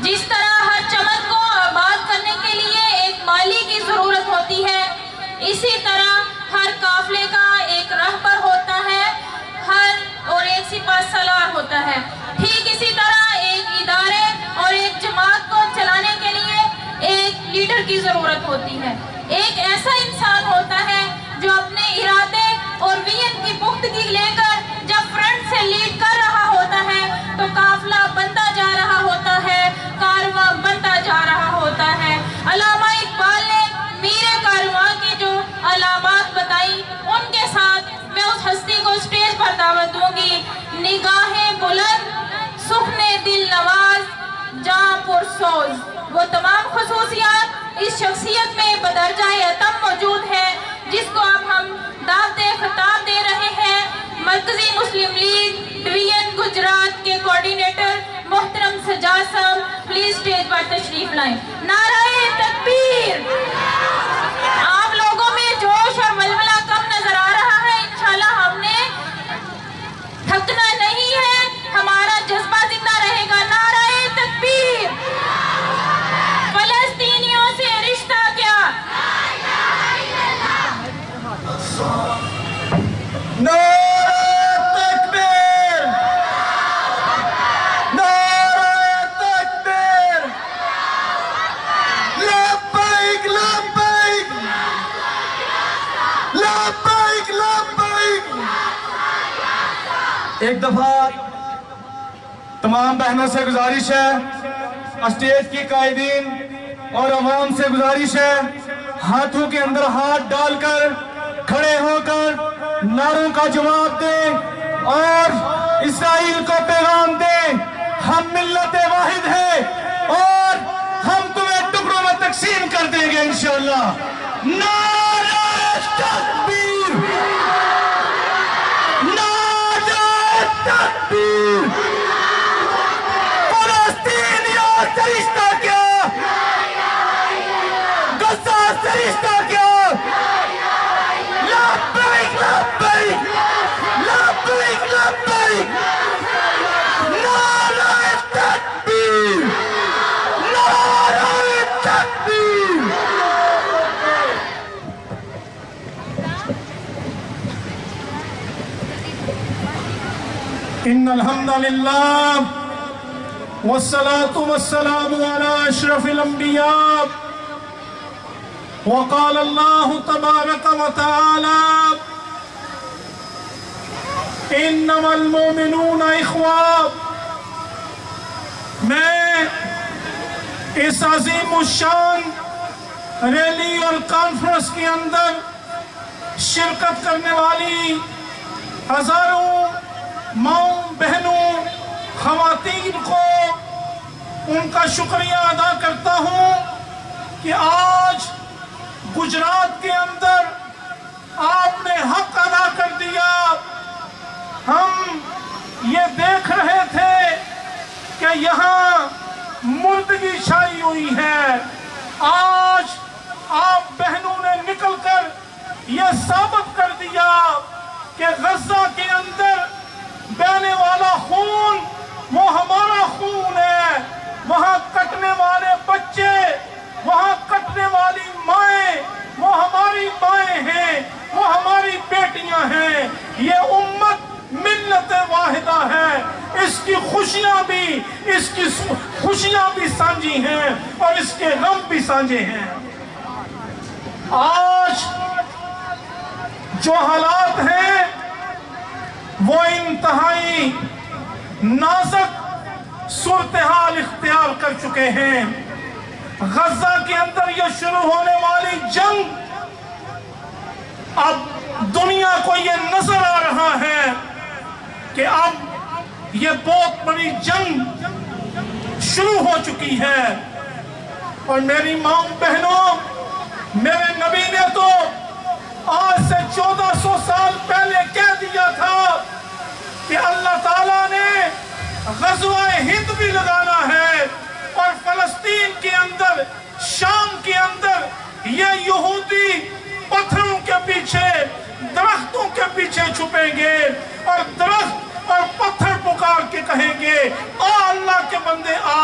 جس طرح ہر چمن کو آباد کرنے کے لیے ایک مالی کی ضرورت ہوتی ہے، اسی طرح ہر قافلے کا ایک رہبر ہوتا ہے اور ایک سپہ سالار ہوتا ہے۔ ٹھیک اسی طرح ایک ادارے اور ایک جماعت کو چلانے کے لیے ایک لیڈر کی ضرورت ہوتی ہے۔ ایک ایسا انسان ہوتا ہے جو اپنے ارادے اور ویژن کی پختگی لے کر جب فرنٹ سے لیڈ کر رہا ہوتا ہے تو قافلہ بنتا جا رہا ہوتا ہے، کارواں بنتا جا رہا ہوتا ہے۔ علامہ اقبال نے میر کارواں کی جو علامات بتائی، ان کے ساتھ میں اس ہستی کو اسٹیج پر دعوت دوں گی۔ نگاہیں بلند، سخن دل نواز، جاں پرسوز، وہ تمام خصوصیات اس شخصیت میں بدرجہ اتم موجود ہے جس کو اب ہم دعوت خطاب دے رہے ہیں۔ مرکزی مسلم لیگ ڈویژن گجرات کے کوارڈینیٹر محترم سجاد صاحب پلیز اسٹیج پر تشریف لائیں۔ نعرہ تکبیر! آپ لوگوں میں جوش اور ولولہ کم نظر آ رہا ہے، انشاءاللہ ہم نے تھکنا نہیں ہے، ہمارا جذبہ زندہ رہے گا۔ نعرہ تکبیر! فلسطینیوں سے رشتہ کیا؟ نعرہ تکبیر! نعرہ تکبیر! لبیک لبیک! لبیک لبیک! ایک دفعہ تمام بہنوں سے گزارش ہے، اسٹیج کی قائدین اور عوام سے گزارش ہے، ہاتھوں کے اندر ہاتھ ڈال کر کھڑے ہو کر نعروں کا جواب دیں اور اسرائیل کو پیغام دیں، ہم ملت واحد ہیں اور ہم تمہیں ٹکڑوں میں تقسیم کر دیں گے انشاءاللہ۔ نعرہ تکبیر! نعرہ تکبیر! فلسطینیوں سے رشتہ کیا؟ غزہ سے رشتہ کیا؟ لبیک لبیک! لبیک لبیک! نعرہ تکبیر! نعرہ تکبیر! ان الحمد للہ والصلاة والسلام على اشرف الانبیاء وقال اللہ تبارک وتعالی انما المؤمنون اخوة۔ میں اس عظیم الشان ریلی اور کانفرنس کے اندر شرکت کرنے والی ہزاروں ماؤں بہنوں خواتین کو ان کا شکریہ ادا کرتا ہوں کہ آج گجرات کے اندر آپ نے حق ادا کر دیا۔ ہم یہ دیکھ رہے تھے کہ یہاں مردگی چھائی ہوئی ہے، آج آپ بہنوں نے نکل کر یہ ثابت کر دیا کہ غزہ کے اندر بہنے والا خون وہ ہمارا خون ہے، وہاں کٹنے والے بچے، وہاں کٹنے والی مائیں وہ ہماری مائیں ہیں، وہ ہماری بیٹیاں ہیں۔ یہ امت ملت واحدہ ہے، اس کی خوشیاں بھی سانجھی ہیں اور اس کے غم بھی سانجھے ہیں۔ آج جو حالات ہیں وہ انتہائی نازک صورتحال اختیار کر چکے ہیں۔ غزہ کے اندر یہ شروع ہونے والی جنگ اب دنیا کو یہ نظر آ رہا ہے کہ اب یہ بہت بڑی جنگ شروع ہو چکی ہے۔ اور میری ماں بہنوں، میرے نبی نے تو آج سے 1400 سال پہلے کہہ دیا تھا کہ اللہ تعالیٰ نے غزوہ ہند بھی لگانا ہے اور فلسطین کے اندر، شام کے اندر یہ یہودی پتھروں کے پیچھے، درختوں کے پیچھے چھپیں گے اور درخت اور پتھر پکار کے کہیں گے آ اللہ کے بندے آ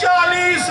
40